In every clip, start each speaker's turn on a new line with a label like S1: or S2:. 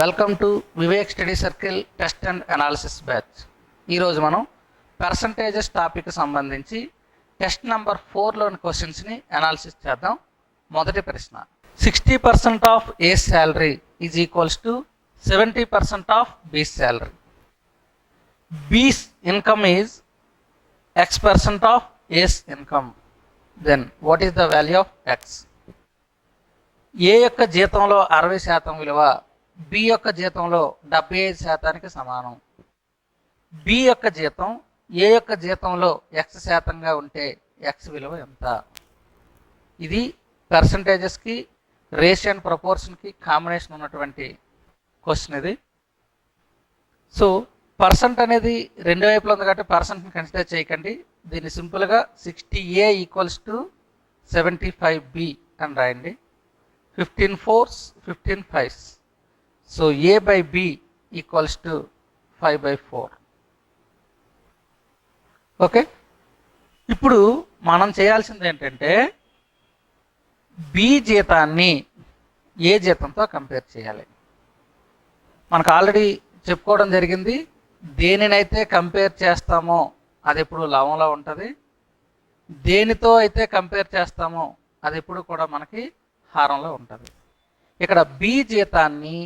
S1: Welcome to Vivek study circle test and analysis batch. ఈరోజు మనం percentages topic సంబంధించి test number 4లోని క్వశ్చన్స్ని అనాలిసిస్ చేద్దాం. మొదటి ప్రశ్న, 60% of A salary is equals to 70% of B salary. B's income is X% of A's income. Then what is the value of X? A యొక్క జీతంలో 60% విలువ బి యొక్క జీతంలో 75%కి సమానం. బి యొక్క జీతం ఏ యొక్క జీతంలో X% ఉంటే ఎక్స్ విలువ ఎంత? ఇది పర్సంటేజెస్కి రేషియో అండ్ ప్రపోర్షన్కి కాంబినేషన్ ఉన్నటువంటి క్వశ్చన్ ఇది. సో పర్సెంట్ అనేది రెండు వైపులో ఉంది కాబట్టి పర్సెంట్ని కన్సిడర్ చేయకండి. దీన్ని సింపుల్గా 60A ఈక్వల్స్ టు 75B అని రాయండి. 15 4s 15 5s. So A by B equals to 5/4. Okay, ఇప్పుడు మనం చేయాల్సింది ఏంటంటే బి జీతాన్ని ఏ జీతంతో కంపేర్ చేయాలి. మనకు ఆల్రెడీ చెప్పుకోవడం జరిగింది, దేనినైతే కంపేర్ చేస్తామో అది ఎప్పుడు లవంలో ఉంటుంది, దేనితో అయితే కంపేర్ చేస్తామో అది ఎప్పుడు కూడా మనకి హారంలో ఉంటుంది. ఇక్కడ బి జీతాన్ని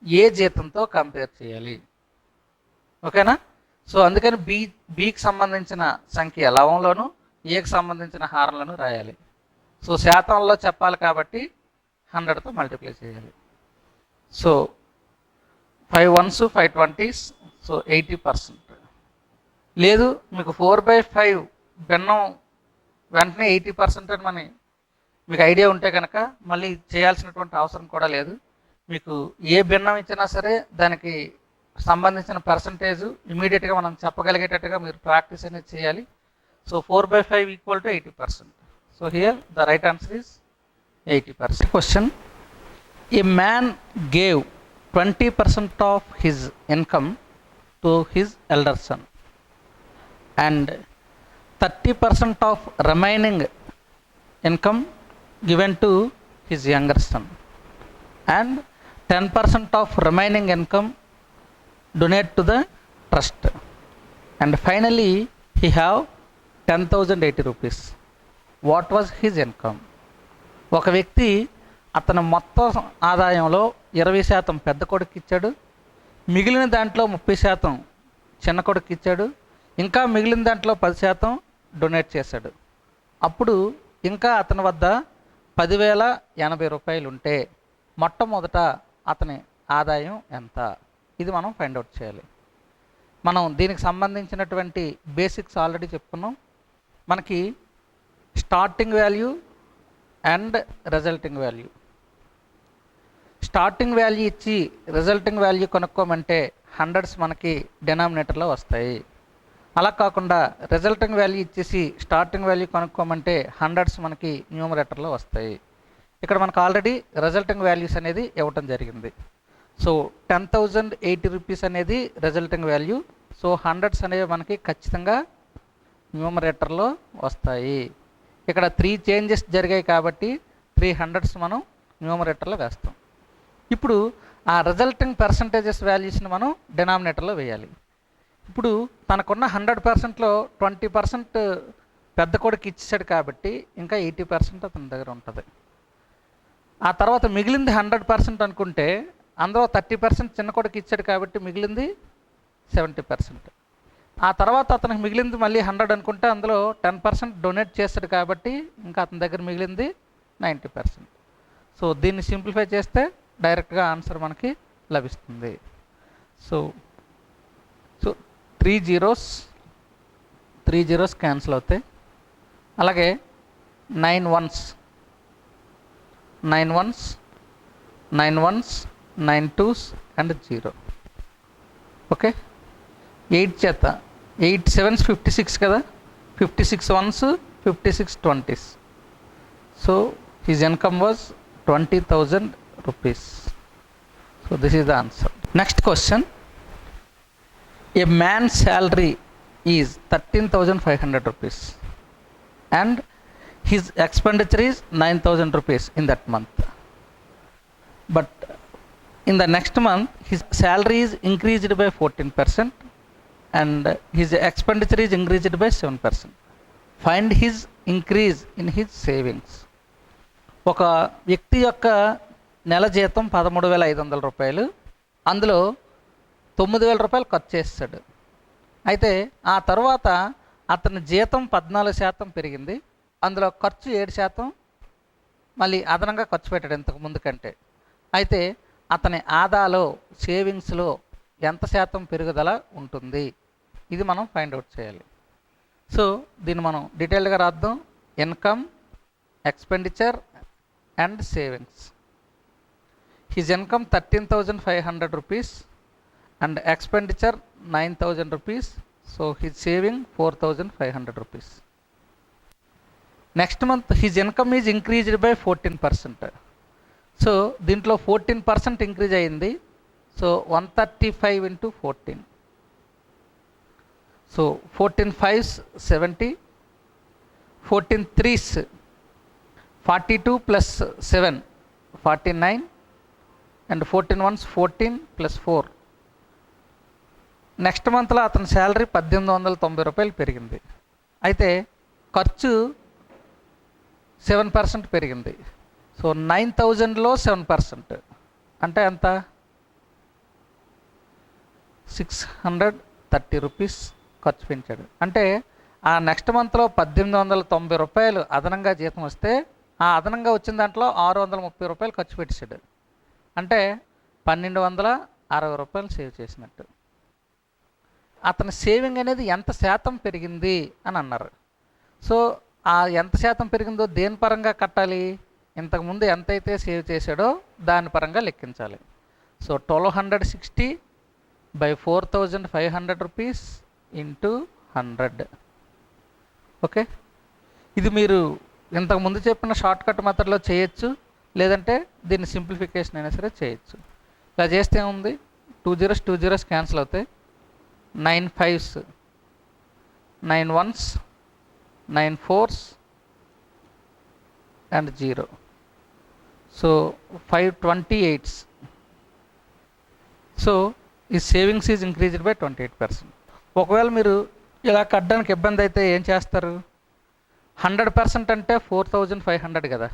S1: ఏ జీతంతో కంపేర్ చేయాలి. ఓకేనా? సో అందుకని బికి సంబంధించిన సంఖ్య లవంలోను, ఏకి సంబంధించిన హారంలోను రాయాలి. సో శాతంలో చెప్పాలి కాబట్టి 100తో మల్టిప్లై చేయాలి. So 5 1s 5 20s. సో 80%. లేదు మీకు 4/5 భిన్నం వెంటనే 80% అని మన మీకు ఐడియా ఉంటే కనుక మళ్ళీ చేయాల్సినటువంటి అవసరం కూడా లేదు. మీకు ఏ భిన్నం ఇచ్చినా సరే దానికి సంబంధించిన పర్సంటేజ్ ఇమీడియట్గా మనం చెప్పగలిగేటట్టుగా మీరు ప్రాక్టీస్ అనేది చేయాలి. So 4/5 equal to 80%. So here the right answer is 80%. Question, A man gave 20% of his income to his elder son and 30% of remaining income given to his younger son and 10% of remaining income donate to the trust, and finally he have 10,080 rupees. What was his income? ఒక వ్యక్తి అతను మొత్తం ఆదాయంలో 20% పెద్ద కొడుకు ఇచ్చాడు, మిగిలిన దాంట్లో 30% చిన్న కొడుకు ఇచ్చాడు, ఇంకా మిగిలిన దాంట్లో 10% డొనేట్ చేశాడు. అప్పుడు ఇంకా అతని వద్ద 10,080 రూపాయలు ఉంటే మొట్టమొదట అతని ఆదాయం ఎంత? ఇది మనం ఫైండ్ అవుట్ చేయాలి. మనం దీనికి సంబంధించినటువంటి బేసిక్స్ ఆల్రెడీ చెప్పుకున్నాం. మనకి starting value and resulting value. Starting value ఇచ్చి రిజల్టింగ్ వాల్యూ కొనుక్కోమంటే హండ్రెడ్స్ మనకి డినామినేటర్లో వస్తాయి. అలా కాకుండా రిజల్టింగ్ వాల్యూ ఇచ్చేసి స్టార్టింగ్ వాల్యూ కొనుక్కోమంటే హండ్రెడ్స్ మనకి న్యూమరేటర్లో వస్తాయి. ఇక్కడ మనకు ఆల్రెడీ రిజల్టింగ్ వాల్యూస్ అనేది ఇవ్వటం జరిగింది. సో 10,080 రూపీస్ అనేది రిజల్టింగ్ వాల్యూ. సో హండ్రెడ్స్ అనేవి మనకి ఖచ్చితంగా న్యూమరేటర్లో వస్తాయి. ఇక్కడ 3 చేంజెస్ జరిగాయి కాబట్టి 300s మనం న్యూమరేటర్లో వేస్తాం. ఇప్పుడు ఆ రిజల్టింగ్ పర్సంటేజెస్ వాల్యూస్ని మనం డినామినేటర్లో వేయాలి. ఇప్పుడు తనకున్న 100%లో 20% పెద్ద కొడుకు ఇచ్చేసాడు కాబట్టి ఇంకా 80% అతని దగ్గర ఉంటుంది. ఆ తర్వాత మిగిలింది 100% అనుకుంటే అందులో 30% చిన్న కొడుకు ఇచ్చాడు కాబట్టి మిగిలింది 70%. ఆ తర్వాత అతనికి మిగిలింది మళ్ళీ 100 అనుకుంటే అందులో 10% డొనేట్ చేస్తాడు కాబట్టి ఇంకా అతని దగ్గర మిగిలింది 90%. సో దీన్ని సింప్లిఫై చేస్తే డైరెక్ట్గా ఆన్సర్ మనకి లభిస్తుంది. సో 3 zeros క్యాన్సిల్ అవుతాయి. అలాగే 9 1s 9 1s 9 1s 9 2s and 0. Okay, 8 చేత 8 7s 56 కదా, 56 1s 56 20s. So his income was 20,000 rupees. So this is the answer. Next question, a man's salary is 13,500 rupees and his expenditure is 9,000 rupees in that month, but In the next month, his salary is increased by 14% and his expenditure is increased by 7%. Find his increase in his savings. ఒక వ్యక్తి యొక్క నెల జీతం 13,500 రూపాయలు, అందులో 9,000 రూపాయలు ఖర్చు చేస్తాడు. అయితే ఆ తర్వాత అతని జీతం 14% పెరిగింది, అందులో ఖర్చు 7% మళ్ళీ అదనంగా ఖర్చు పెట్టాడు ఇంతకు ముందు కంటే. అయితే అతని ఆదాలో సేవింగ్స్లో ఎంత శాతం పెరుగుదల ఉంటుంది, ఇది మనం ఫైండ్ అవుట్ చేయాలి. సో దీన్ని మనం డీటెయిల్డ్గా రాద్దాం. Income, expenditure and savings. His income 13,500 rupees and expenditure 9,000 rupees. So his saving 4,500 rupees. Next month his income is increased by 14%. So దీంట్లో 14% ఇంక్రీజ్ అయింది. So 135 into 14. So 14 5s 70, 14 3s 42 plus 7 49 and 14 1s 14 plus 4. Next మంత్లో అతని salary 1,890 రూపాయలు పెరిగింది. అయితే ఖర్చు 7% పెరిగింది. So 9,000లో 7% అంటే ఎంత? 630 రూపీస్ ఖర్చు పెంచాడు. అంటే ఆ నెక్స్ట్ మంత్లో 1,890 రూపాయలు అదనంగా జీతం వస్తే ఆ అదనంగా వచ్చిన దాంట్లో 630 రూపాయలు ఖర్చు పెట్టేశాడు. అంటే 1,260 రూపాయలు సేవ్ చేసినట్టు. అతని సేవింగ్ అనేది ఎంత శాతం పెరిగింది అని అన్నారు. సో ఆ ఎంత శాతం పెరిగిందో దేని పరంగా కట్టాలి? ఇంతకుముందు ఎంతైతే సేవ్ చేశాడో దాని పరంగా లెక్కించాలి. So 1,260 by 4,500 rupees into 100. Okay, ఇది మీరు ఇంతకుముందు చెప్పిన షార్ట్కట్ మెథడ్లో చేయొచ్చు, లేదంటే దీన్ని సింప్లిఫికేషన్ అయినా సరే చేయొచ్చు. ఇలా చేస్తే ఏముంది, 2 zeros 2 zeros క్యాన్సిల్ అవుతాయి. 9 5s 9 1s 9 4s and 0. So 528s. So ఈ సేవింగ్స్ ఈజ్ ఇంక్రీజ్డ్ బై 28%. ఒకవేళ మీరు ఇలా కట్టడానికి ఇబ్బంది అయితే ఏం చేస్తారు? 100% అంటే 4,500 కదా,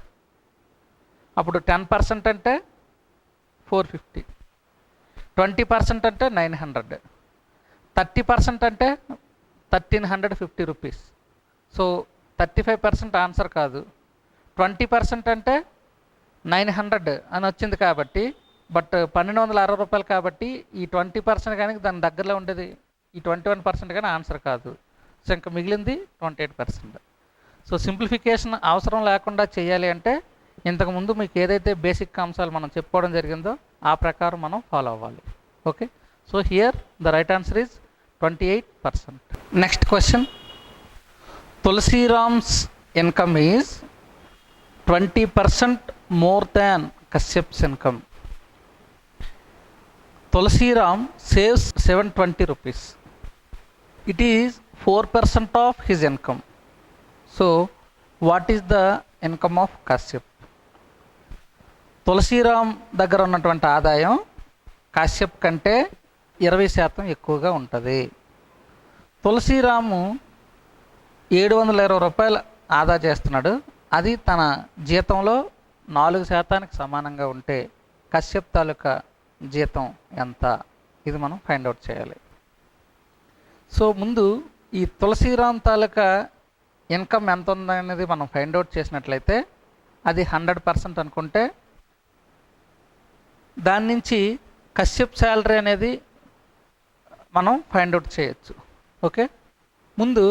S1: అప్పుడు 10% అంటే 450, 20% అంటే 900, 30% అంటే 1,350 రూపీస్. సో 35% ఆన్సర్ కాదు, 20% అంటే 900 అని వచ్చింది కాబట్టి, బట్ 1,260 రూపాయలు కాబట్టి ఈ 20% కానీ దాని దగ్గరలో ఉండేది ఈ 21% కానీ ఆన్సర్ కాదు. సో ఇంకా మిగిలింది 28%. సో సింప్లిఫికేషన్ అవసరం లేకుండా చేయాలి అంటే ఇంతకుముందు మీకు ఏదైతే బేసిక్ అంశాలు మనం చెప్పుకోవడం జరిగిందో ఆ ప్రకారం మనం ఫాలో అవ్వాలి. Okay, so here the right answer is 28%. Next question. Tulasiram's income is 20% more than Kashyap's income. Tulsiram saves 720 rupees. It is 4% of his income. So what is the income of Kashyap? Tulasiram దగ్గర ఉన్నటువంటి ఆదాయం కాశ్యప్ కంటే 20% ఎక్కువగా ఉంటుంది. తులసీరాము 720 రూపాయలు ఆదా చేస్తున్నాడు. అది తన జీతంలో 4% సమానంగా ఉంటే కశ్యప్ తాలూకా జీతం ఎంత, ఇది మనం ఫైండ్ అవుట్ చేయాలి. సో ముందు ఈ తులసీరామ్ తాలూకా ఇన్కమ్ ఎంత ఉందనేది మనం ఫైండ్ అవుట్ చేసినట్లయితే అది 100% అనుకుంటే దాని నుంచి కశ్యప్ శాలరీ అనేది మనం ఫైండ్ అవుట్ చేయొచ్చు. ఓకే, ముందు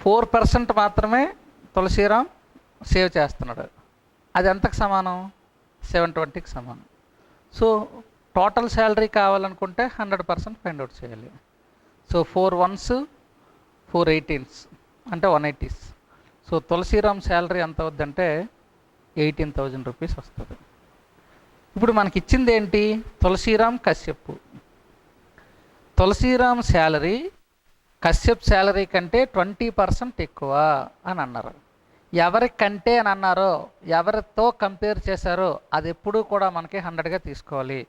S1: 4% మాత్రమే తులసీరామ్ సేవ్ చేస్తున్నాడు. అది ఎంతకు సమానం? 720కి సమానం. సో టోటల్ శాలరీ కావాలనుకుంటే 100% ఫైండ్ అవుట్ చేయాలి. సో 4 1s 4 18s అంటే 180s. సో తులసీరామ్ శాలరీ ఎంత అవుద్దంటే 18,000 రూపీస్ వస్తుంది. ఇప్పుడు మనకి ఇచ్చింది ఏంటి? తులసీరామ్ కశ్యప్. తులసీరామ్ శాలరీ కశ్యప్ శాలరీ కంటే 20% ఎక్కువ అని అన్నారు. ఎవరికంటే అని అన్నారో, ఎవరితో కంపేర్ చేశారో అది ఎప్పుడూ కూడా మనకి 100గా తీసుకోవాలి.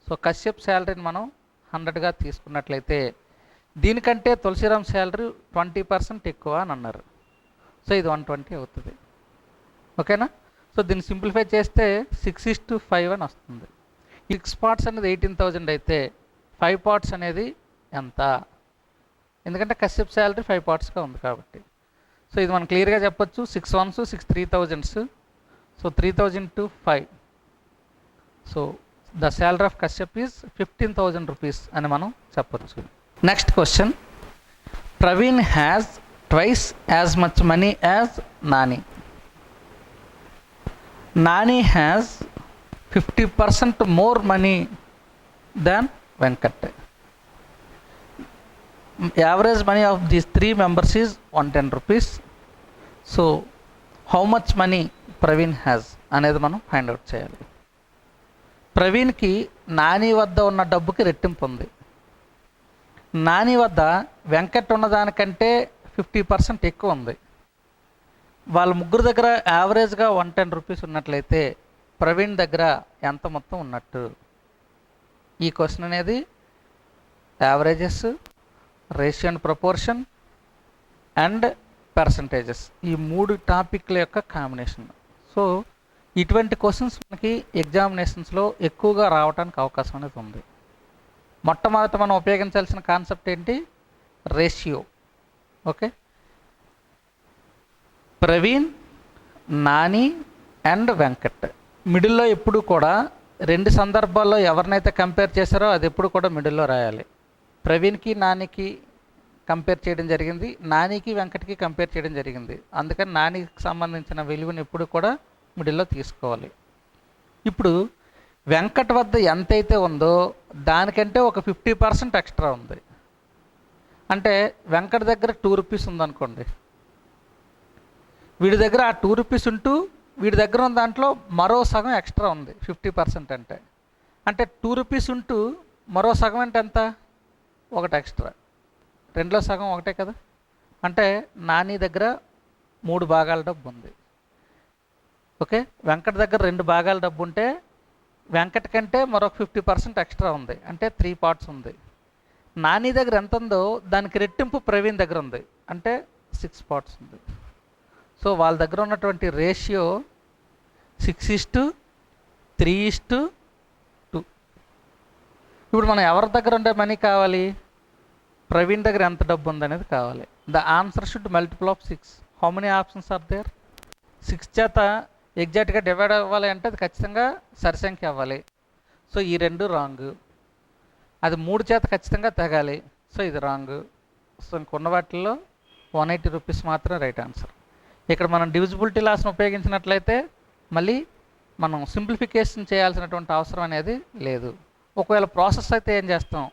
S1: సో కశ్యప్ శాలరీని మనం 100గా తీసుకున్నట్లయితే దీనికంటే తులసిరామ్ శాలరీ 20% ఎక్కువ అని అన్నారు. సో ఇది 120 అవుతుంది. ఓకేనా? సో దీన్ని సింప్లిఫై చేస్తే 6:5 అని వస్తుంది. 6 పార్ట్స్ అనేది 18,000 అయితే 5 పార్ట్స్ అనేది ఎంత? ఎందుకంటే కశ్యప్ శాలరీ 5 పార్ట్స్గా ఉంది కాబట్టి. సో ఇది మనం క్లియర్గా చెప్పొచ్చు. 6 1s 6 3,000s. So 3,000 to 5. So the salary of Kashyap is 15,000 rupees అని మనం చెప్పొచ్చు. Next question, Praveen has twice as much money as Nani. Nani has 50% more money than Venkat. Average money of these three members is 110 rupees. So how much money Praveen has అనేది మనం find out చేయాలి. ప్రవీణ్కి నాని వద్ద ఉన్న డబ్బుకి రెట్టింపు ఉంది. నాని వద్ద వెంకట్ ఉన్నదానికంటే 50% ఎక్కువ ఉంది. వాళ్ళ ముగ్గురు దగ్గర యావరేజ్గా 110 రూపీస్ ఉన్నట్లయితే ప్రవీణ్ దగ్గర ఎంత మొత్తం ఉన్నట్టు? ఈ క్వశ్చన్ అనేది averages, ratio and proportion and percentages, ఈ 3 టాపిక్ల యొక్క కాంబినేషన్. సో ఇటువంటి క్వశ్చన్స్ మనకి ఎగ్జామినేషన్స్లో ఎక్కువగా రావడానికి అవకాశం అనేది ఉంది. మొట్టమొదట మనం ఉపయోగించాల్సిన కాన్సెప్ట్ ఏంటి? Ratio. Okay, Praveen, Nani and Venkat మిడిల్లో ఎప్పుడు కూడా 2 సందర్భాల్లో ఎవరినైతే కంపేర్ చేశారో అది ఎప్పుడు కూడా మిడిల్లో రాయాలి. ప్రవీణ్కి నానికి కంపేర్ చేయడం జరిగింది, నానికి వెంకట్కి కంపేర్ చేయడం జరిగింది. అందుకని నానికి సంబంధించిన విలువను ఎప్పుడు కూడా మిడిల్లో తీసుకోవాలి. ఇప్పుడు వెంకట్ వద్ద ఎంతైతే ఉందో దానికంటే ఒక 50% ఎక్స్ట్రా ఉంది. అంటే వెంకట్ దగ్గర 2 రూపీస్ ఉందనుకోండి, వీడి దగ్గర ఆ 2 రూపీస్ ఉంటూ వీడి దగ్గర ఉన్న దాంట్లో మరో సగం ఎక్స్ట్రా ఉంది 50% అంటే. అంటే 2 రూపీస్ ఉంటూ మరో సగం అంటే ఎంత? 1 ఎక్స్ట్రా. 2లో సగం 1 కదా. అంటే నాని దగ్గర 3 భాగాల డబ్బు ఉంది. ఓకే, వెంకట్ దగ్గర 2 భాగాల డబ్బు ఉంటే వెంకట్ కంటే మరొక 50% ఎక్స్ట్రా ఉంది, అంటే 3 పార్ట్స్ ఉంది. నాని దగ్గర ఎంత ఉందో దానికి రెట్టింపు ప్రవీణ్ దగ్గర ఉంది, అంటే 6 పార్ట్స్ ఉంది. సో వాళ్ళ దగ్గర ఉన్నటువంటి రేషియో 6:3:2. ఇప్పుడు మనం ఎవరి దగ్గర ఉండే మనీ కావాలి? ప్రవీణ్ దగ్గర ఎంత డబ్బు ఉందనేది కావాలి. The answer should multiple of 6. How many options are there? 6 చేత ఎగ్జాక్ట్గా డివైడ్ అవ్వాలి అంటే అది ఖచ్చితంగా సరిసంఖ్య అవ్వాలి. సో ఈ 2 రాంగ్. అది 3 చేత ఖచ్చితంగా తెగాలి. సో ఇది రాంగ్. సో ఇంకొన్న వాటిల్లో 180 రూపీస్ మాత్రమే రైట్ ఆన్సర్. ఇక్కడ మనం డివిజిబిలిటీ లాస్ను ఉపయోగించినట్లయితే మళ్ళీ మనం సింప్లిఫికేషన్ చేయాల్సినటువంటి అవసరం అనేది లేదు. ఒకవేళ ప్రాసెస్ అయితే ఏం చేస్తాం?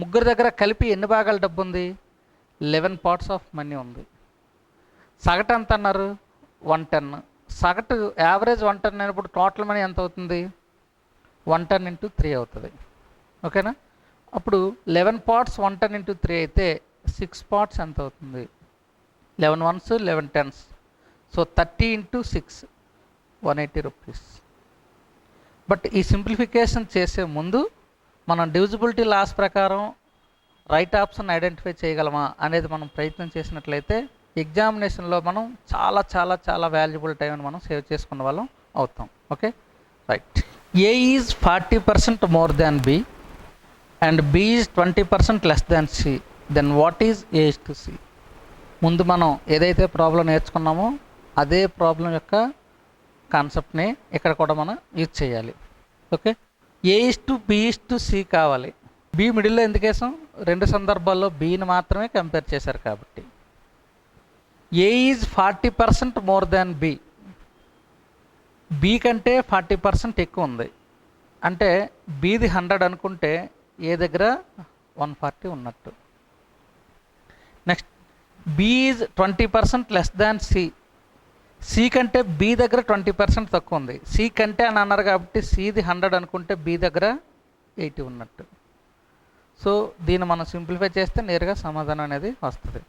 S1: ముగ్గురు దగ్గర కలిపి ఎన్ని భాగాల డబ్బు ఉంది? 11 పార్ట్స్ ఆఫ్ మనీ ఉంది. సగటు ఎంత అన్నారు? 110. సగటు యావరేజ్ 110 అయినప్పుడు టోటల్ మనీ ఎంత అవుతుంది? 110 × 3 అవుతుంది. ఓకేనా? అప్పుడు 11 పార్ట్స్ 110 × 3 అయితే 6 పార్ట్స్ ఎంత అవుతుంది? 11 1s 11 10s. So 30 × 6 180 rupees. But ఈ సింప్లిఫికేషన్ చేసే ముందు మనం డివిజిబిలిటీ లాస్ ప్రకారం రైట్ ఆప్షన్ ఐడెంటిఫై చేయగలమా అనేది మనం ప్రయత్నం చేసినట్లయితే ఎగ్జామినేషన్లో మనం చాలా చాలా చాలా వాల్యుబుల్ టైంని మనం సేవ్ చేసుకున్న వాళ్ళం అవుతాం. Okay, right. A is 40% more than B and B is 20% less than C, then what is A is to C? ముందు మనం ఏదైతే ప్రాబ్లం నేర్చుకున్నామో అదే ప్రాబ్లం యొక్క కాన్సెప్ట్ని ఇక్కడ కూడా మనం యూజ్ చేయాలి. Okay, A is to B is to C కావాలి. బి మిడిల్లో ఎందుకేసాం? 2 సందర్భాల్లో బిని మాత్రమే కంపేర్ చేశారు కాబట్టి. A is 40% more than B, B కంటే 40% ఎక్కువ ఉంది. అంటే బిది 100 అనుకుంటే ఏ దగ్గర 140 ఉన్నట్టు. Next, B is 20% less than C, C కంటే బి దగ్గర 20% తక్కువ ఉంది. సి కంటే అని అన్నారు కాబట్టి సిది 100 అనుకుంటే బి దగ్గర 80 ఉన్నట్టు. సో దీన్ని మనం సింప్లిఫై చేస్తే నేరుగా సమాధానం అనేది వస్తుంది.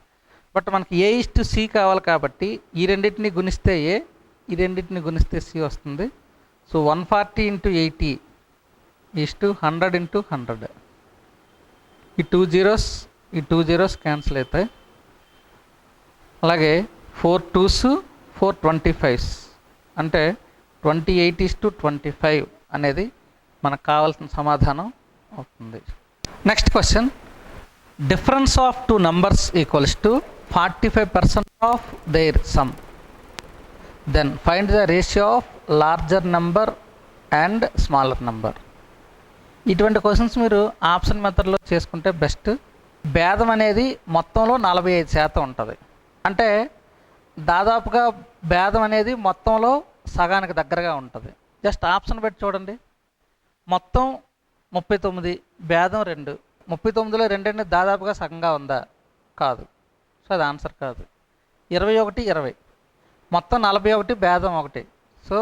S1: బట్ మనకి A:C కావాలి కాబట్టి ఈ రెండింటిని గుణిస్తే ఏ, ఈ రెండింటిని గుణిస్తే సి వస్తుంది. సో 140 × 80 100 × 100. ఈ 2 zeros క్యాన్సిల్ అవుతాయి. అలాగే 4 2s 4 25s అంటే 28:25 అనేది మనకు కావాల్సిన సమాధానం అవుతుంది. Next question, difference of two numbers equals to 45% of their sum, then find the ratio of larger number and smaller number. ఇటువంటి క్వశ్చన్స్ మీరు ఆప్షన్ మెథడ్లో చేసుకుంటే బెస్ట్. భేదం అనేది మొత్తంలో 45% ఉంటుంది. అంటే దాదాపుగా భేదం అనేది మొత్తంలో సగానికి దగ్గరగా ఉంటుంది. జస్ట్ ఆప్షన్ పెట్టి చూడండి. మొత్తం 39, భేదం 2. 39లో 2 అనేది దాదాపుగా సగంగా ఉందా? కాదు. సో అది ఆన్సర్ కాదు. 21 20, మొత్తం 41, భేదం 1. సో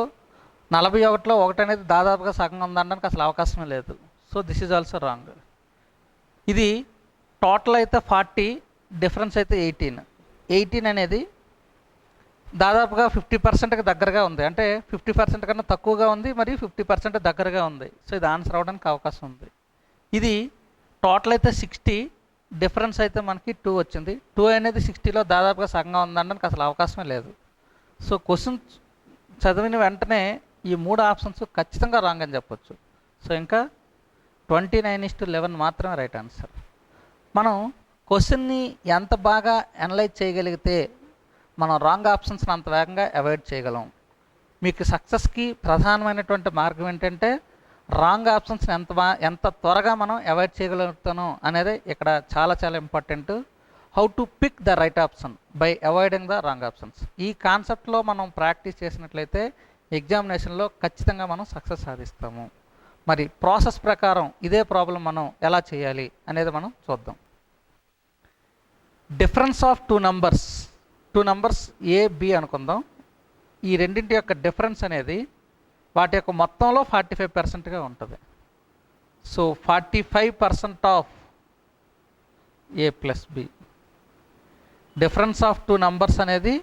S1: 41లో 1 అనేది దాదాపుగా సగంగా ఉందనడానికి అసలు అవకాశమే లేదు. So this is also wrong. ఇది టోటల్ అయితే 40, డిఫరెన్స్ అయితే 18. 18 అనేది దాదాపుగా 50%కి దగ్గరగా ఉంది. అంటే 50% కన్నా తక్కువగా ఉంది, మరియు 50% దగ్గరగా ఉంది. సో ఇది ఆన్సర్ అవ్వడానికి అవకాశం ఉంది. ఇది టోటల్ అయితే 60, డిఫరెన్స్ అయితే మనకి 2 వచ్చింది. 2 అనేది 60లో దాదాపుగా సగంగా ఉందనడానికి అసలు అవకాశమే లేదు. సో క్వశ్చన్ చదివిన వెంటనే ఈ 3 ఆప్షన్స్ ఖచ్చితంగా రాంగ్ అని చెప్పొచ్చు. సో ఇంకా 29:11 మాత్రమే రైట్ ఆన్సర్. మనం క్వశ్చన్ని ఎంత బాగా అనలైజ్ చేయగలిగితే మనం రాంగ్ ఆప్షన్స్ని అంత వేగంగా అవాయిడ్ చేయగలం. మీకు సక్సెస్కి ప్రధానమైనటువంటి మార్గం ఏంటంటే రాంగ్ ఆప్షన్స్ని ఎంత త్వరగా మనం అవాయిడ్ చేయగలుగుతాను అనేది ఇక్కడ చాలా చాలా important. How to pick the right option by avoiding the wrong options. ఈ కాన్సెప్ట్లో మనం ప్రాక్టీస్ చేసినట్లయితే ఎగ్జామినేషన్లో ఖచ్చితంగా మనం సక్సెస్ సాధిస్తాము. మరి ప్రాసెస్ ప్రకారం ఇదే ప్రాబ్లం మనం ఎలా చేయాలి అనేది మనం చూద్దాం. Difference of two numbers A B అనుకుందాం. ఈ రెండింటి యొక్క డిఫరెన్స్ అనేది వాటి యొక్క మొత్తంలో 45%గా ఉంటుంది. So 45% of A plus B. Difference of two numbers అనేది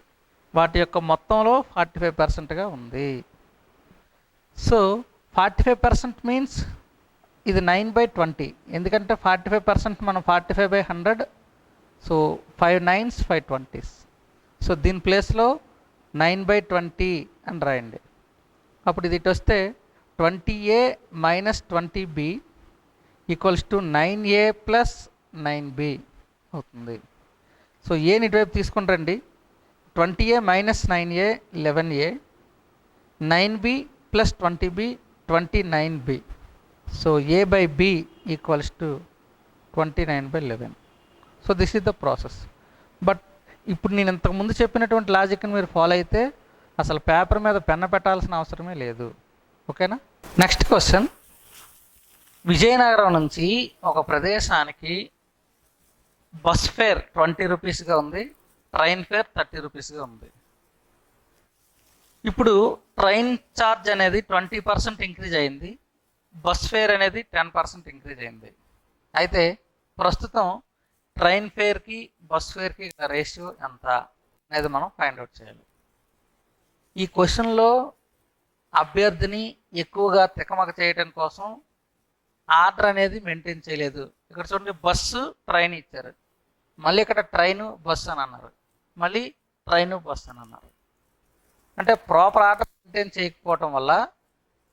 S1: వాటి యొక్క మొత్తంలో 45%గా ఉంది. సో 45% మీన్స్ ఇది 9/20. ఎందుకంటే 45% మనం 45/100. So 5 9s 5 20s. సో దీని ప్లేస్లో 9/20 అని రాయండి. అప్పుడు ఇది ఇటు వస్తే 20A - 20B equals to 9A + 9B అవుతుంది. సో ఏని ఇటువైపు తీసుకుని రండి. 20A - 9A 11A, 9B + 20B 29B. So A/B equals to 29/11. So this is the process. But ఇప్పుడు నేను ఇంతకుముందు చెప్పినటువంటి లాజిక్ని మీరు ఫాలో అయితే అసలు పేపర్ మీద పెన్న పెట్టాల్సిన అవసరమే లేదు. ఓకేనా? నెక్స్ట్ క్వశ్చన్, విజయనగరం నుంచి ఒక ప్రదేశానికి బస్ ఫేర్ 20 రూపీస్గా ఉంది, ట్రైన్ ఫేర్ 30 రూపీస్గా ఉంది. ఇప్పుడు ట్రైన్ ఛార్జ్ అనేది 20% ఇంక్రీజ్ అయింది, బస్ ఫేర్ అనేది 10% ఇంక్రీజ్ అయింది. అయితే ప్రస్తుతం ట్రైన్ ఫేర్కి బస్ ఫేర్కి రేషియో ఎంత అనేది మనం ఫైండ్ అవుట్ చేయాలి. ఈ క్వశ్చన్లో అభ్యర్థిని ఎక్కువగా తికమక చేయడం కోసం ఆర్డర్ అనేది మెయింటైన్ చేయలేదు. ఇక్కడ చూడండి, బస్సు ట్రైన్ ఇచ్చారు, మళ్ళీ ఇక్కడ ట్రైను బస్సు అని అన్నారు, మళ్ళీ ట్రైను బస్సు అని అన్నారు. అంటే ప్రాపర్ ఆర్డర్ మెయింటైన్ చేయకపోవటం వల్ల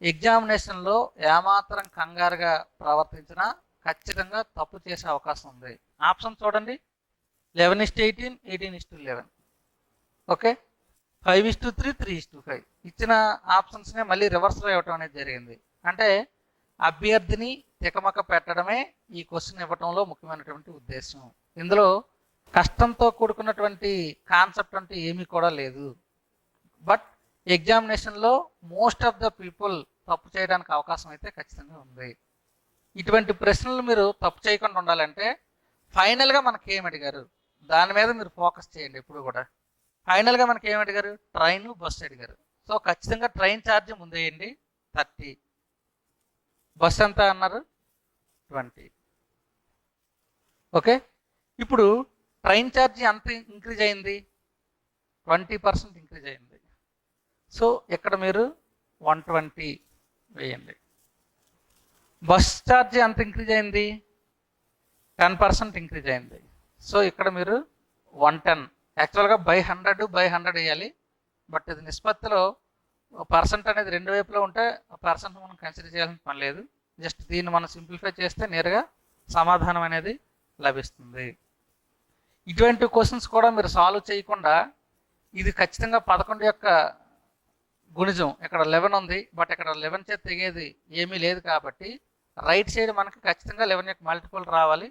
S1: ఎగ్జామినేషన్లో ఏమాత్రం కంగారుగా ప్రవర్తించినా ఖచ్చితంగా తప్పు చేసే అవకాశం ఉంది. ఆప్షన్ చూడండి, 11:18, 18:11. ఓకే, 5:3, 3:5 ఇచ్చిన ఆప్షన్స్నే మళ్ళీ రివర్స్లో ఇవ్వటం అనేది జరిగింది. అంటే అభ్యర్థిని తికమక పెట్టడమే ఈ క్వశ్చన్ ఇవ్వటంలో ముఖ్యమైనటువంటి ఉద్దేశం. ఇందులో కష్టంతో కూడుకున్నటువంటి కాన్సెప్ట్ అంటే ఏమీ కూడా లేదు. బట్ ఎగ్జామినేషన్లో మోస్ట్ ఆఫ్ ద పీపుల్ తప్పు చేయడానికి అవకాశం అయితే ఖచ్చితంగా ఉంది. ఇటువంటి ప్రశ్నలు మీరు తప్పు చేయకుండా ఉండాలంటే ఫైనల్గా మనకి ఏమి అడిగారు దాని మీద మీరు ఫోకస్ చేయండి. ఇప్పుడు కూడా ఫైనల్గా మనకి ఏమి అడిగారు, ట్రైన్ బస్సు అడిగారు. సో ఖచ్చితంగా ట్రైన్ ఛార్జ్ ముందేయండి 30, బస్సు ఎంత అన్నారు 20. ఓకే, ఇప్పుడు ట్రైన్ ఛార్జీ ఎంత ఇంక్రీజ్ అయింది? 20% ఇంక్రీజ్ అయింది. సో ఇక్కడ మీరు 120 వేయండి. బస్ ఛార్జీ ఎంత ఇంక్రీజ్ అయింది? 10% ఇంక్రీజ్ అయింది. సో ఇక్కడ మీరు 110. యాక్చువల్గా బై 100 వేయాలి, బట్ ఇది నిష్పత్తిలో పర్సెంట్ అనేది రెండు వైపులో ఉంటే పర్సెంట్ మనం కన్సిడర్ చేయాల్సిన పని లేదు. జస్ట్ దీన్ని మనం సింప్లిఫై చేస్తే నేరుగా సమాధానం అనేది లభిస్తుంది. ఇటువంటి క్వశ్చన్స్ కూడా మీరు సాల్వ్ చేయకుండా ఇది ఖచ్చితంగా 11 యొక్క గుణిజం, ఇక్కడ 11 ఉంది, బట్ ఇక్కడ 11 చేత తెగేది ఏమీ లేదు కాబట్టి రైట్ సైడ్ మనకి ఖచ్చితంగా 11 యొక్క మల్టిపుల్ రావాలి.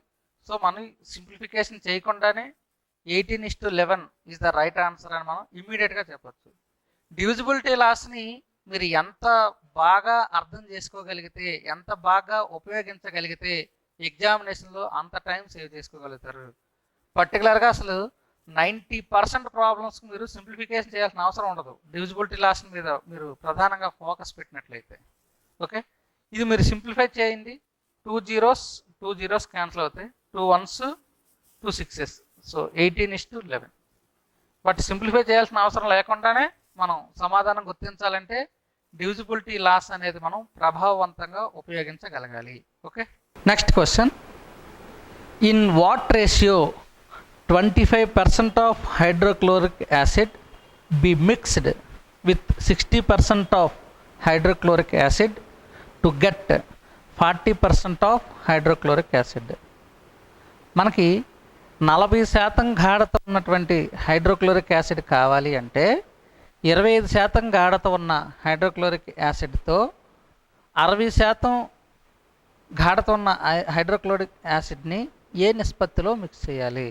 S1: సో మనం సింప్లిఫికేషన్ చేయకుండానే 18:11 ఈజ్ ద రైట్ ఆన్సర్ అని మనం ఇమ్మీడియట్గా చెప్పచ్చు. డివిజిబిలిటీ లాస్ని మీరు ఎంత బాగా అర్థం చేసుకోగలిగితే, ఎంత బాగా ఉపయోగించగలిగితే ఎగ్జామినేషన్లో అంత టైం సేవ్ చేసుకోగలుగుతారు. పర్టికులర్గా అసలు 90% ప్రాబ్లమ్స్కి మీరు సింప్లిఫికేషన్ చేయాల్సిన అవసరం ఉండదు డివిజిబిలిటీ లాస్ మీద మీరు ప్రధానంగా ఫోకస్ పెట్టినట్లయితే. ఓకే, ఇది మీరు సింప్లిఫై చేయండి. 2 zeros క్యాన్సిల్ అవుతాయి, 2 1s 2 6s. So 18:11. But simplify చేయాల్సిన అవసరం లేకుండానే మనం సమాధానం గుర్తించాలంటే డివిజిబిలిటీ లాస్ అనేది మనం ప్రభావవంతంగా ఉపయోగించగలగాలి. Okay, next question. In what ratio 25% of hydrochloric acid be mixed with 60% of hydrochloric acid to get 40% of hydrochloric acid? మనకి 40% గాఢత ఉన్నటువంటి హైడ్రోక్లోరిక్ యాసిడ్ కావాలి అంటే 25% గాఢత ఉన్న హైడ్రోక్లోరిక్ యాసిడ్తో 60% గాఢత ఉన్న హైడ్రోక్లోరిక్ యాసిడ్ని ఏ నిష్పత్తిలో మిక్స్ చేయాలి?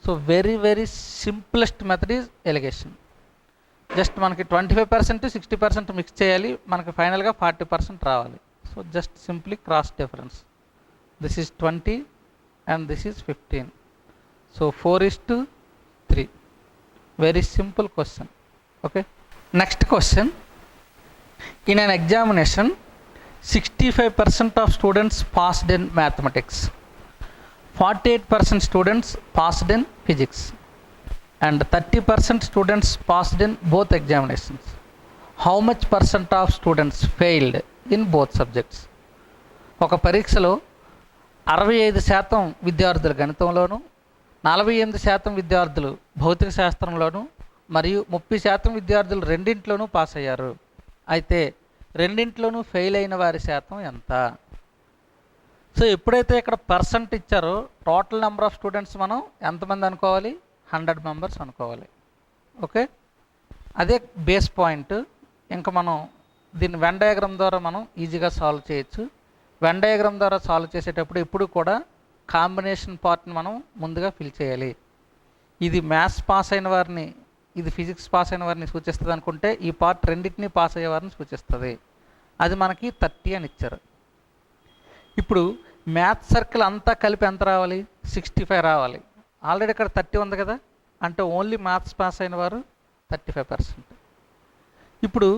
S1: So very simplest method is allegation. Just మనకి 25% 60% మిక్స్ చేయాలి, మనకి ఫైనల్గా 40% రావాలి. So just simply cross difference. This is 20 and this is 15. So 4:3. Very simple question. Okay, next question. In an examination 65% of students passed in mathematics, 48% students passed in physics, and 30% students passed in both examinations. How much percent of students failed in both subjects? ఒక పరీక్షలో 65% విద్యార్థులు గణితంలోను, 48% విద్యార్థులు భౌతిక శాస్త్రంలోను మరియు 30% విద్యార్థులు రెండింట్లోనూ pass అయ్యారు. అయితే రెండింట్లోనూ fail అయిన వారి శాతం ఎంత? సో ఎప్పుడైతే ఇక్కడ పర్సెంట్ ఇచ్చారో టోటల్ నెంబర్ ఆఫ్ స్టూడెంట్స్ మనం ఎంతమంది అనుకోవాలి? 100 మెంబర్స్ అనుకోవాలి. ఓకే, అదే బేస్ పాయింట్. ఇంకా మనం దీన్ని వెన్ డయాగ్రామ్ ద్వారా మనం ఈజీగా సాల్వ్ చేయొచ్చు. వెన్ డయాగ్రామ్ ద్వారా సాల్వ్ చేసేటప్పుడు ఎప్పుడు కూడా కాంబినేషన్ పార్ట్ని మనం ముందుగా ఫిల్ చేయాలి. ఇది మ్యాథ్స్ పాస్ అయిన వారిని, ఇది ఫిజిక్స్ పాస్ అయిన వారిని సూచిస్తుంది అనుకుంటే ఈ పార్ట్ రెండింటినీ పాస్ అయ్యే వారిని సూచిస్తుంది. అది మనకి 30 అని ఇచ్చారు. ఇప్పుడు మ్యాథ్స్ సర్కిల్ అంతా కలిపి ఎంత రావాలి? 65 రావాలి. ఆల్రెడీ ఇక్కడ 30 ఉంది కదా, అంటే ఓన్లీ మ్యాథ్స్ పాస్ అయిన వారు 35%. ఇప్పుడు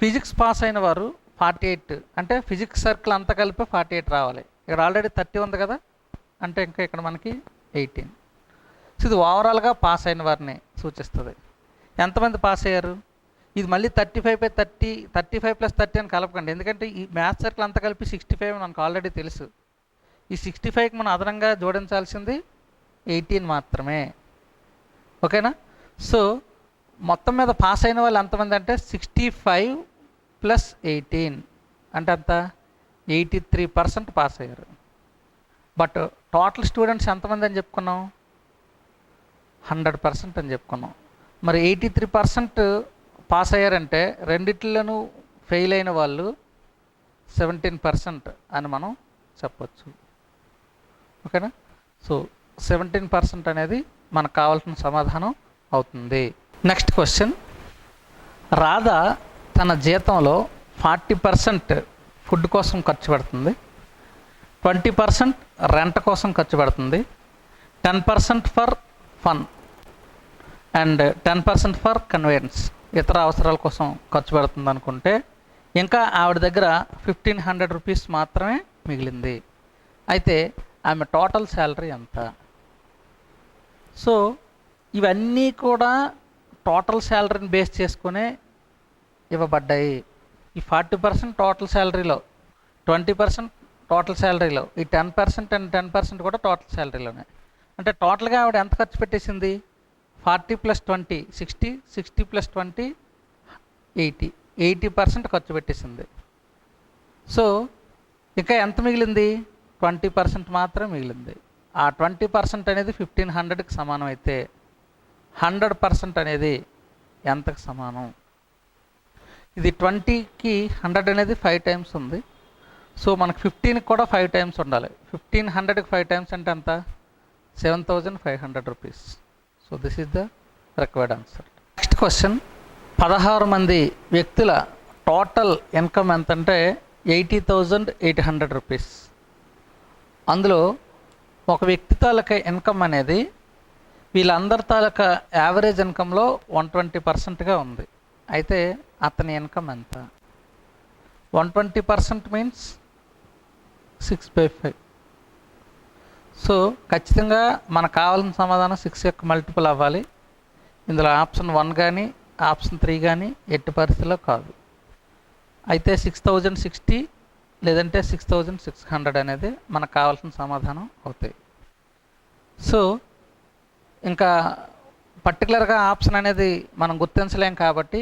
S1: ఫిజిక్స్ పాస్ అయిన వారు 48, అంటే ఫిజిక్స్ సర్కిల్ అంతా కలిపి 48 రావాలి. ఇక్కడ ఆల్రెడీ 30 ఉంది కదా, అంటే ఇంకా ఇక్కడ మనకి 18. సో ఇది ఓవరాల్గా పాస్ అయిన వారిని సూచిస్తుంది. ఎంతమంది పాస్ అయ్యారు? ఇది మళ్ళీ 35/30, 35+30 అని కలపకండి, ఎందుకంటే ఈ మ్యాథ్స్ సర్కిల్ అంతా కలిపి 65 మనకు ఆల్రెడీ తెలుసు. ఈ 65కి మనం అదనంగా జోడించాల్సింది 18 మాత్రమే. ఓకేనా? సో మొత్తం మీద పాస్ అయిన వాళ్ళు ఎంతమంది అంటే 65 + 18 అంటే అంత 83% పాస్ అయ్యారు. బట్ టోటల్ స్టూడెంట్స్ ఎంతమంది అని చెప్పుకున్నాం? 100% అని చెప్పుకున్నాం. మరి 83% పాస్ అయ్యారంటే రెండిట్లోనూ ఫెయిల్ అయిన వాళ్ళు 17% అని మనం చెప్పచ్చు. ఓకేనా? సో 17% అనేది మనకు కావాల్సిన సమాధానం అవుతుంది. Next question. రాధ తన జీతంలో 40% ఫుడ్ కోసం ఖర్చు పెడుతుంది, 20% రెంట్ కోసం ఖర్చు పెడుతుంది, 10% for fun and 10% for convenience, ఇతర అవసరాల కోసం ఖర్చు పెడుతుంది అనుకుంటే ఇంకా ఆవిడ దగ్గర 1500 రూపీస్ మాత్రమే మిగిలింది. అయితే ఆమె టోటల్ శాలరీ ఎంత? సో ఇవన్నీ కూడా టోటల్ శాలరీని బేస్ చేసుకునే ఇవ్వబడ్డాయి. ఈ 40% టోటల్ శాలరీలో, 20% టోటల్ శాలరీలో, ఈ 10% అండ్ 10% కూడా టోటల్ శాలరీలోనే. అంటే టోటల్గా ఆవిడ ఎంత ఖర్చు పెట్టేసింది? 40 + 20 60, 60 + 20 80, 80% ఖర్చు పెట్టేసింది. సో ఇంకా ఎంత మిగిలింది? 20% మాత్రం మిగిలింది. ఆ 20% అనేది 1500కి సమానం అయితే 100% అనేది ఎంతకు సమానం? ఇది 20కి 100 అనేది 5 టైమ్స్ ఉంది. సో మనకు 15కి కూడా 5 టైమ్స్ ఉండాలి. 1500కి 5 టైమ్స్ అంటే ఎంత? 7500 rupees. So this is the required answer. Next question, 16 మంది వ్యక్తుల టోటల్ ఇన్కమ్ ఎంత అంటే 80,800 రూపీస్. అందులో ఒక వ్యక్తి తాలూకా ఇన్కమ్ అనేది వీళ్ళందరి తాలూకా యావరేజ్ ఇన్కంలో 120%గా ఉంది. అయితే అతని ఇన్కమ్ ఎంత? 120% మీన్స్ 6/5. సో ఖచ్చితంగా మనకు కావాల్సిన సమాధానం 6 యొక్క మల్టిపుల్ అవ్వాలి. ఇందులో ఆప్షన్ 1 కానీ ఆప్షన్ 3 కానీ ఎట్టి పరిస్థితిలో కాదు. అయితే 6060 లేదంటే 6600 అనేది మనకు కావాల్సిన సమాధానం అవుతాయి. సో ఇంకా పర్టికులర్గా ఆప్షన్ అనేది మనం గుర్తించలేం కాబట్టి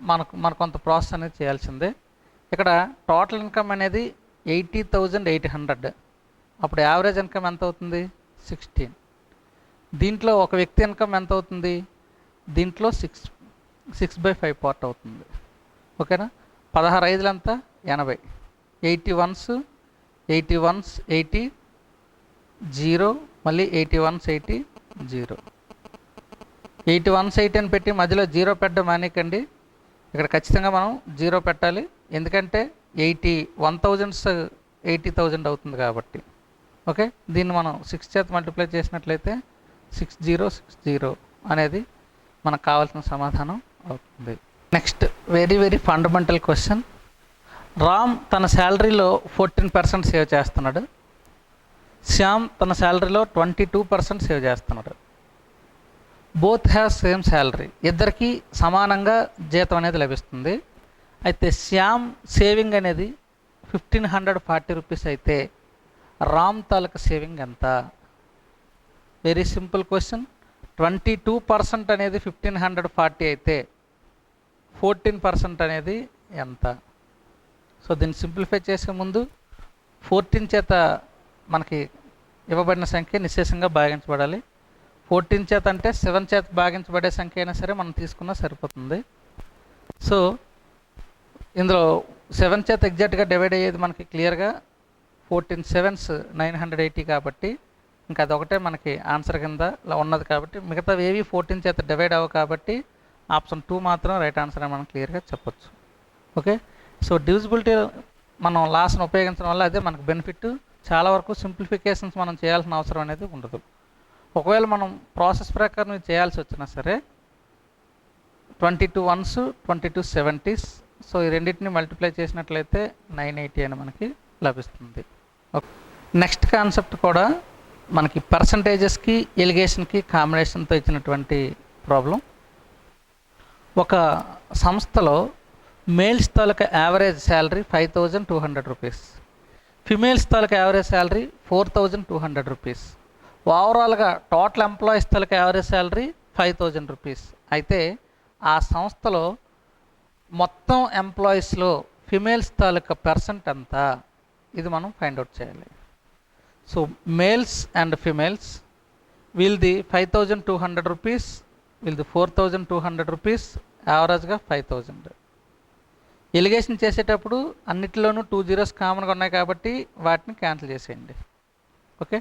S1: మనకు కొంత ప్రాసెస్ అనేది చేయాల్సిందే. ఇక్కడ టోటల్ ఇన్కమ్ అనేది 80,800. అప్పుడు యావరేజ్ ఇన్కమ్ ఎంత అవుతుంది? 16. దీంట్లో ఒక వ్యక్తి ఇన్కమ్ ఎంత అవుతుంది? దీంట్లో 6/5 పార్ట్ అవుతుంది. ఓకేనా? 16 5 ఎంత? 80. 81s 80 0, మళ్ళీ 81s 80 0. 81s 80 అని పెట్టి మధ్యలో 0 పెట్టడం మానేకండి. ఇక్కడ ఖచ్చితంగా మనం 0 పెట్టాలి. ఎందుకంటే 1000s 80,000 అవుతుంది కాబట్టి. ఓకే, దీన్ని మనం 6 చేత మల్టిప్లై చేసినట్లయితే 6060 అనేది మనకు కావాల్సిన సమాధానం అవుతుంది. Next very very fundamental question. Ram తన శాలరీలో 14% సేవ్ చేస్తున్నాడు. శ్యామ్ తన శాలరీలో 22% సేవ్ చేస్తున్నాడు. Both have same salary. ఇద్దరికి సమానంగా జీతం అనేది లభిస్తుంది. అయితే శ్యామ్ సేవింగ్ అనేది 1540 రూపీస్ అయితే రామ్ తాలూకా సేవింగ్ ఎంత? Very simple question. 22% అనేది 1540 అయితే 14% అనేది ఎంత? సో దీన్ని సింప్లిఫై చేసే ముందు 14 చేత మనకి ఇవ్వబడిన సంఖ్య నిశ్శేషంగా భాగించబడాలి. 14 చేత అంటే 7 చేత భాగించబడే సంఖ్య అయినా సరే మనం తీసుకున్నా సరిపోతుంది. సో ఇందులో 7 చేత ఎగ్జాక్ట్గా డివైడ్ అయ్యేది మనకి క్లియర్గా 14 7s 980 కాబట్టి ఇంకా అదొకటే మనకి ఆన్సర్ కింద ఉన్నది. కాబట్టి మిగతా ఏవి 14 చేత డివైడ్ అవ్వవు కాబట్టి ఆప్షన్ 2 మాత్రం రైట్ ఆన్సర్ అని మనం క్లియర్గా చెప్పొచ్చు. ఓకే, సో డివిజిబిలిటీ మనం లాస్ను ఉపయోగించడం వల్ల అదే మనకు బెనిఫిట్. చాలా వరకు సింప్లిఫికేషన్స్ మనం చేయాల్సిన అవసరం అనేది ఉండదు. ఒకవేళ మనం ప్రాసెస్ ప్రకారం చేయాల్సి వచ్చినా సరే 22 1s 22 70s. సో ఈ రెండింటిని మల్టిప్లై చేసినట్లయితే 980 అని మనకి లభిస్తుంది. ఓకే, నెక్స్ట్ కాన్సెప్ట్ కూడా మనకి పర్సంటేజెస్కి ఎలిగేషన్కి కాంబినేషన్తో ఇచ్చినటువంటి ప్రాబ్లం. ఒక సంస్థలో మేల్స్ తాలూకా యావరేజ్ శాలరీ 5200 రూపీస్, ఫిమేల్స్ తాలూకా యావరేజ్ శాలరీ 4200 రూపీస్. ఓవరాల్గా టోటల్ ఎంప్లాయీస్ తాలూకా యావరేజ్ శాలరీ 5000 రూపీస్. అయితే ఆ సంస్థలో మొత్తం ఎంప్లాయీస్లో ఫిమేల్స్ తాలూకా పర్సెంట్ ఎంత? ఇది మనం ఫైండ్ అవుట్ చేయాలి. సో మేల్స్ అండ్ ఫిమేల్స్, వీళ్ళది 5200 రూపీస్, వీళ్ళది 4200 రూపీస్, యావరేజ్గా 5000. ఎలిగేషన్ చేసేటప్పుడు అన్నిటిలోనూ 2 zeros కామన్గా ఉన్నాయి కాబట్టి వాటిని క్యాన్సిల్ చేసేయండి. ఓకే,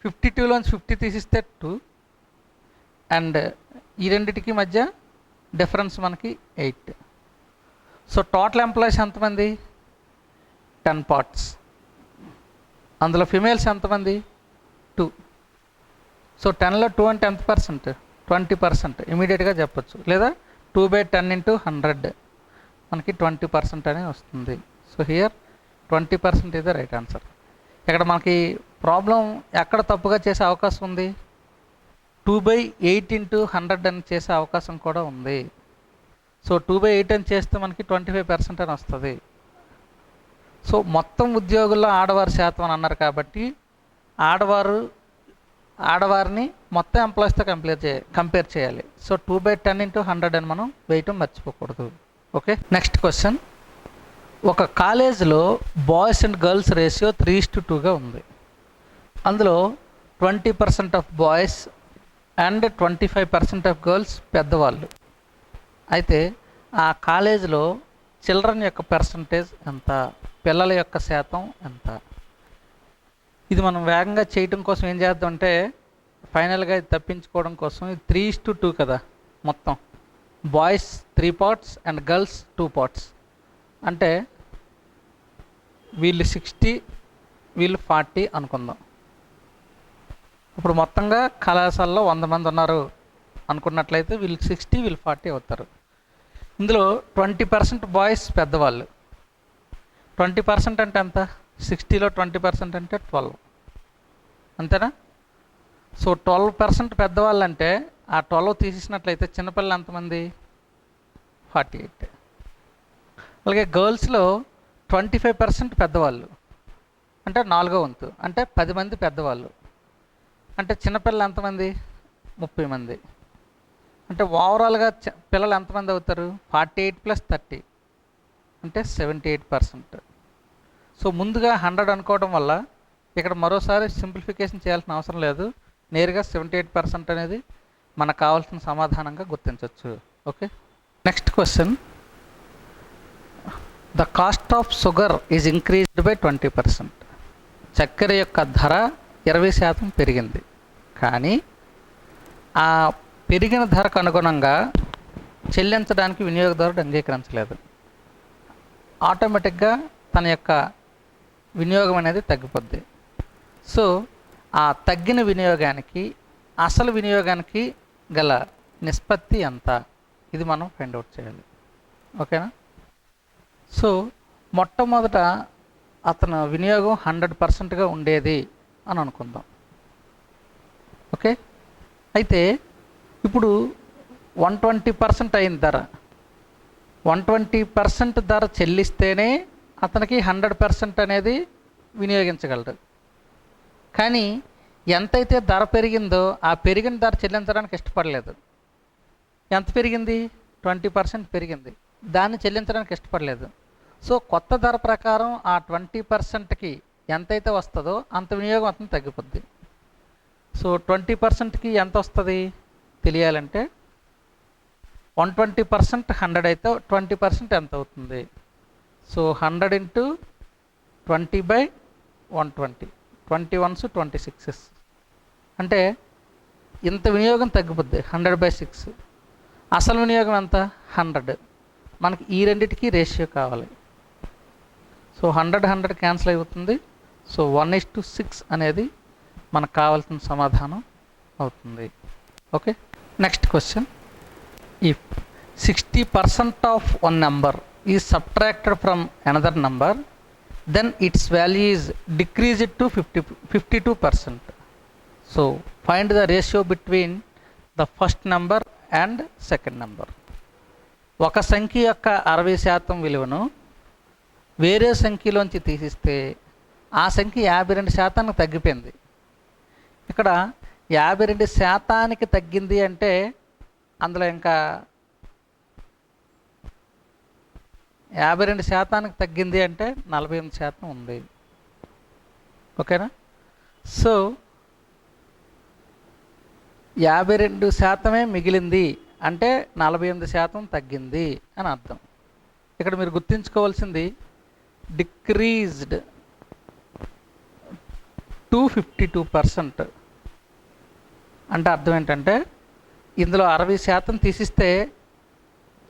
S1: 52లోంచి 50 తీసిస్తే 2 అండ్ ఈ రెండింటికి మధ్య డిఫరెన్స్ మనకి 8. సో టోటల్ ఎంప్లాయీస్ ఎంతమంది? 10 parts. అందులో ఫిమేల్స్ ఎంతమంది? 2. సో 10లో 2 అంటే ఎంత పర్సెంట్? 20%. ఇమీడియట్గా చెప్పచ్చు. లేదా 2/10 × 100 మనకి 20% అనే వస్తుంది. So here 20% is the right answer. ఇక్కడ మనకి ప్రాబ్లం ఎక్కడ తప్పుగా చేసే అవకాశం ఉంది? 2/8 ఇంటూ 100 అని చేసే అవకాశం కూడా ఉంది. సో 2/8 అని చేస్తే మనకి 25% అని వస్తుంది. సో మొత్తం ఉద్యోగుల్లో ఆడవారి శాతం అని అన్నారు కాబట్టి ఆడవారిని మొత్తం ఎంప్లాయీస్తో కంపేర్ చేయాలి. సో 2/10 ఇంటూ 100 అని మనం వేయటం మర్చిపోకూడదు. Okay, next question. ఒక కాలేజీలో బాయ్స్ అండ్ గర్ల్స్ రేషియో 3:2గా ఉంది. అందులో 20% of boys and 25% of girls పెద్దవాళ్ళు. అయితే ఆ కాలేజీలో చిల్డ్రన్ యొక్క పర్సంటేజ్ ఎంత, పిల్లల యొక్క శాతం ఎంత? ఇది మనం వేగంగా చేయటం కోసం ఏం చేద్దామంటే, ఫైనల్గా ఇది తప్పించుకోవడం కోసం ఇది 3:2 కదా, మొత్తం boys 3 parts and girls 2 parts. అంటే వీళ్ళు 60 వీళ్ళు 40 అనుకుందాం. ఇప్పుడు మొత్తంగా కళాశాలలో 100 మంది ఉన్నారు అనుకున్నట్లయితే వీళ్ళు 60 వీళ్ళు 40 అవుతారు. ఇందులో 20% బాయ్స్ పెద్దవాళ్ళు. 20% అంటే ఎంత? 60లో 20% అంటే 12, అంతేనా? సో 12% పెద్దవాళ్ళు అంటే ఆ 12 తీసేసినట్లయితే చిన్నపిల్లలు ఎంతమంది? 48. అలాగే గర్ల్స్లో 25% పెద్దవాళ్ళు అంటే 4వ వంతు, అంటే 10 మంది పెద్దవాళ్ళు. అంటే చిన్నపిల్లలు ఎంతమంది? 30 మంది. అంటే ఓవరాల్గా పిల్లలు ఎంతమంది అవుతారు? 48 + 30 అంటే 78%. సో ముందుగా 100 అనుకోవడం వల్ల ఇక్కడ మరోసారి సింప్లిఫికేషన్ చేయాల్సిన అవసరం లేదు. నేరుగా 78% అనేది మనకు కావాల్సిన సమాధానంగా గుర్తించవచ్చు. Okay, next question. The cost of sugar is increased by 20%. చక్కెర యొక్క ధర 20% పెరిగింది, కానీ ఆ పెరిగిన ధరకు అనుగుణంగా చెల్లించడానికి వినియోగదారుడు అంగీకరించలేదు. ఆటోమేటిక్గా తన యొక్క వినియోగం అనేది తగ్గిపోద్ది. సో ఆ తగ్గిన వినియోగానికి అసలు వినియోగానికి గల నిష్పత్తి ఎంత, ఇది మనం ఫైండ్ అవుట్ చేయాలి. ఓకేనా? సో మొట్టమొదట అతను వినియోగం 100%గా ఉండేది అని అనుకుందాం. ఓకే, అయితే ఇప్పుడు 120% అయిన ధర, 120% ధర చెల్లిస్తేనే అతనికి 100% అనేది వినియోగించగలడు. కానీ ఎంతైతే ధర పెరిగిందో ఆ పెరిగిన ధర చెల్లించడానికి ఇష్టపడలేదు. ఎంత పెరిగింది? 20% పెరిగింది, దాన్ని చెల్లించడానికి ఇష్టపడలేదు. సో కొత్త ధర ప్రకారం ఆ 20%కి ఎంతైతే వస్తుందో అంత వినియోగం అతను తగ్గిపోద్ది. సో 20%కి ఎంత వస్తుంది తెలియాలంటే 120% 100 అయితే 20% ఎంత అవుతుంది? So 100 × 20/120, 20 ones 26. అంటే ఇంత వినియోగం తగ్గిపోద్ది 100/6. అసలు వినియోగం ఎంత? 100. మనకి ఈ రెండిటికి రేషియో కావాలి. సో 100 క్యాన్సిల్ అయిపోతుంది. సో 1:6 అనేది మనకు కావాల్సిన సమాధానం అవుతుంది. Okay, next question. If 60% of one number is subtracted from another number, then its value is decreased to 52%. So find the ratio between the first number and second number. ఒక సంఖ్య యొక్క 60% విలువను వేరే సంఖ్యలోంచి తీసిస్తే ఆ సంఖ్య 52% తగ్గిపోయింది. ఇక్కడ 52% తగ్గింది అంటే అందులో ఇంకా 52% తగ్గింది అంటే 48% ఉంది. ఓకేనా? సో 52% మిగిలింది అంటే 48% తగ్గింది అని అర్థం. ఇక్కడ మీరు గుర్తుంచుకోవాల్సింది డిక్రీజ్డ్ టు 52%. అంటే అర్థం ఏంటంటే ఇందులో 60% తీసిస్తే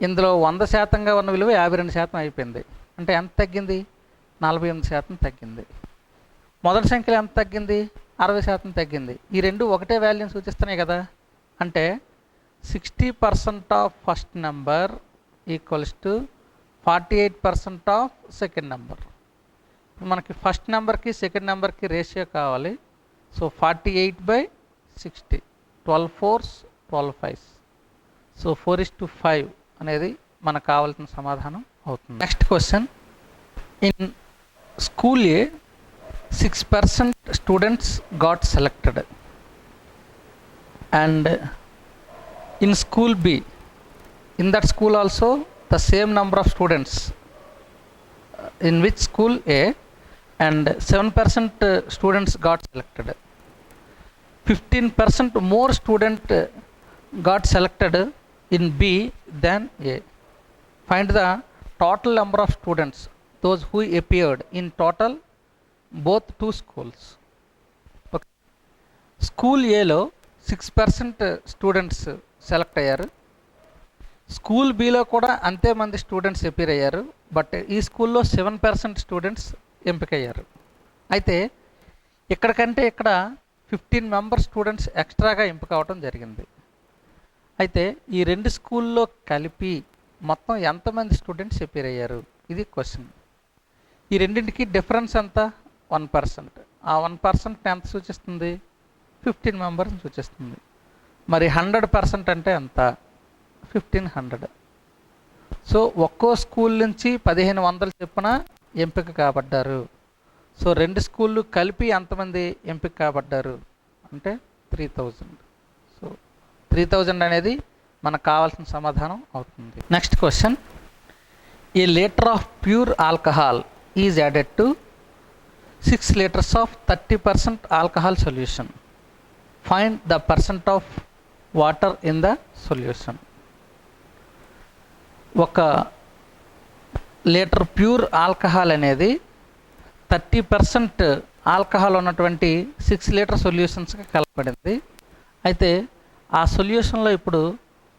S1: ఇందులో 100%గా ఉన్న విలువ 52% అయిపోయింది. అంటే ఎంత తగ్గింది? 48% తగ్గింది. మొదటి సంఖ్యలో ఎంత తగ్గింది? 60% తగ్గింది. ఈ రెండు ఒకటే వాల్యూని సూచిస్తున్నాయి కదా. అంటే 60% of first number equals to 48% of second number. మనకి ఫస్ట్ నెంబర్కి సెకండ్ నెంబర్కి రేషియో కావాలి. సో 48/60. 12 4s 12 5s. సో 4:5 అనేది మనకు కావాల్సిన సమాధానం అవుతుంది. Next question, in school A 6% students got selected and in school B, in that school also the same number of students in which school A, and 7% students got selected. 15% more student got selected in B than A. Find the total number of students, those who appeared in total both two schools. Okay. School A లో 6% students select అయ్యారు, school below కూడా అంతే మంది students appear అయ్యారు, but ఈ స్కూల్లో 7% students ఎంపికయ్యారు. అయితే ఇక్కడికంటే ఇక్కడ 15 మెంబర్ స్టూడెంట్స్ ఎక్స్ట్రాగా ఎంపిక అవడం జరిగింది. అయితే ఈ రెండు స్కూల్లో కలిపి మొత్తం ఎంతమంది స్టూడెంట్స్ అపీర్ అయ్యారు, ఇది క్వశ్చన్. ఈ రెండింటికి డిఫరెన్స్ ఎంత? 1%. ఆ 1% ఎంత సూచిస్తుంది? 15 మెంబర్స్ని సూచిస్తుంది. మరి 100% అంటే ఎంత? 1500. సో ఒక్కో స్కూల్ నుంచి 1500 చొప్పున ఎంపిక కాబడ్డారు. సో రెండు స్కూళ్ళు కలిపి ఎంతమంది ఎంపిక కాబడ్డారు అంటే 3000. సో 3000 అనేది మనకు కావాల్సిన సమాధానం అవుతుంది. Next question, A litre of pure alcohol is added to 6 liters of 30% alcohol solution. Find the percent of water in the solution. ఒక లీటర్ ప్యూర్ ఆల్కహాల్ అనేది 30% ఆల్కహాల్ ఉన్నటువంటి 6 లీటర్ సొల్యూషన్స్కి కలపబడింది. అయితే ఆ సొల్యూషన్లో ఇప్పుడు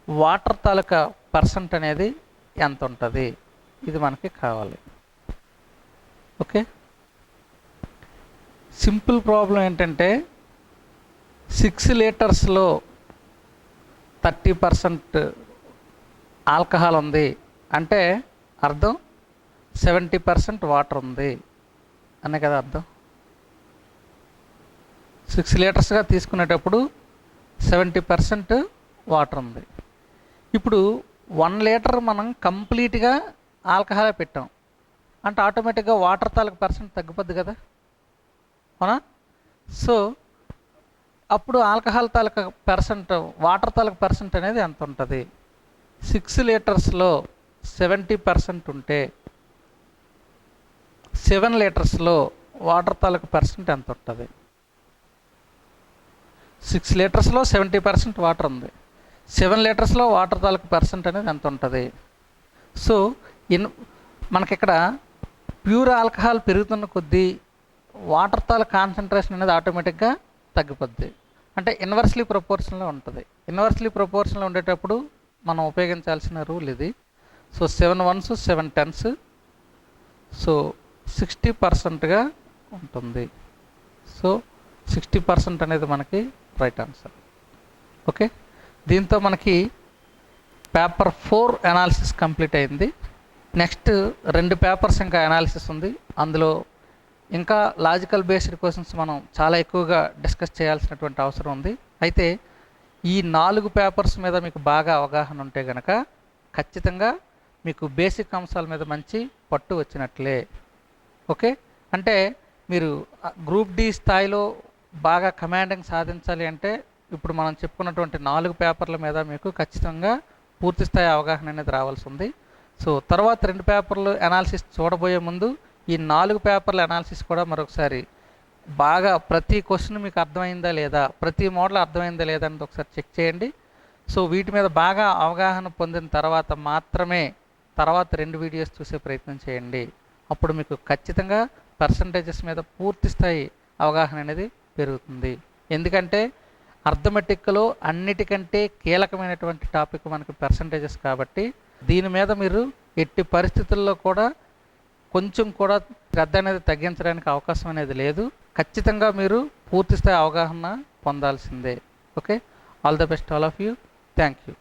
S1: వాటర్ తాలూకా పర్సెంట్ అనేది ఎంత ఉంటుంది, ఇది మనకి కావాలి. ఓకే, సింపుల్ ప్రాబ్లం ఏంటంటే 6 లీటర్స్లో 30% ఆల్కహాల్ ఉంది అంటే అర్థం 70% వాటర్ ఉంది అనే కదా అర్థం. 6 లీటర్స్గా తీసుకునేటప్పుడు 70% వాటర్ ఉంది. ఇప్పుడు 1 లీటర్ మనం కంప్లీట్గా ఆల్కహాల్ పెట్టాం అంటే ఆటోమేటిక్గా వాటర్ తాలూకు పర్సెంట్ తగ్గిపోద్ది కదా, అవునా? సో అప్పుడు ఆల్కహాల్ తాలూకా పర్సెంట్, వాటర్ తాలూకు పర్సెంట్ అనేది ఎంత ఉంటుంది? 6 లీటర్స్లో 70% ఉంటే 7 లీటర్స్లో వాటర్ తాలూకు పర్సెంట్ ఎంత ఉంటుంది? 6 లీటర్స్లో 70% వాటర్ ఉంది, 7 లీటర్స్లో వాటర్ తాలూకు పర్సెంట్ అనేది ఎంత ఉంటుంది? సో మనకి ఇక్కడ ప్యూర్ ఆల్కహాల్ పెరుగుతున్న కొద్దీ వాటర్ తాలూకు కాన్సన్ట్రేషన్ అనేది ఆటోమేటిక్గా తగ్గిపోద్ది. అంటే ఇన్వర్స్లీ ప్రపోర్షన్లో ఉంటుంది. ఇన్వర్స్లీ ప్రపోర్షన్లో ఉండేటప్పుడు మనం ఉపయోగించాల్సిన రూల్ ఇది. సో 7 1s 7 10s, సో 60%గా ఉంటుంది. సో 60% అనేది మనకి రైట్ ఆన్సర్. ఓకే, దీంతో మనకి పేపర్ 4 అనాలిసిస్ కంప్లీట్ అయింది. నెక్స్ట్ 2 పేపర్స్ ఇంకా అనాలిసిస్ ఉంది. అందులో ఇంకా లాజికల్ బేస్డ్ క్వశ్చన్స్ మనం చాలా ఎక్కువగా డిస్కస్ చేయాల్సినటువంటి అవసరం ఉంది. అయితే ఈ 4 పేపర్స్ మీద మీకు బాగా అవగాహన ఉంటే కనుక ఖచ్చితంగా మీకు బేసిక్ అంశాల మీద మంచి పట్టు వచ్చినట్లే. ఓకే, అంటే మీరు గ్రూప్ డి స్థాయిలో బాగా కమాండింగ్ సాధించాలి అంటే ఇప్పుడు మనం చెప్పుకున్నటువంటి 4 పేపర్ల మీద మీకు ఖచ్చితంగా పూర్తి స్థాయి అవగాహన అనేది రావాల్సి ఉంది. సో తర్వాత 2 పేపర్లు అనాలిసిస్ చూడబోయే ముందు ఈ 4 పేపర్ల అనాలిసిస్ కూడా మరొకసారి బాగా ప్రతి క్వశ్చన్ మీకు అర్థమైందా లేదా, ప్రతి మోడల్ అర్థమైందా లేదా అనేది ఒకసారి చెక్ చేయండి. సో వీటి మీద బాగా అవగాహన పొందిన తర్వాత మాత్రమే తర్వాత 2 వీడియోస్ చూసే ప్రయత్నం చేయండి. అప్పుడు మీకు ఖచ్చితంగా పర్సంటేజెస్ మీద పూర్తి స్థాయి అవగాహన అనేది పెరుగుతుంది. ఎందుకంటే అర్థమెటిక్లో అన్నిటికంటే కీలకమైనటువంటి టాపిక్ మనకి పర్సంటేజెస్ కాబట్టి దీని మీద మీరు ఎట్టి పరిస్థితుల్లో కూడా కొంచెం కూడా శ్రద్ధ అనేది తగ్గించడానికి అవకాశం అనేది లేదు. ఖచ్చితంగా మీరు పూర్తి స్థాయి అవగాహన పొందాల్సిందే. Okay, all the best all of you. Thank you.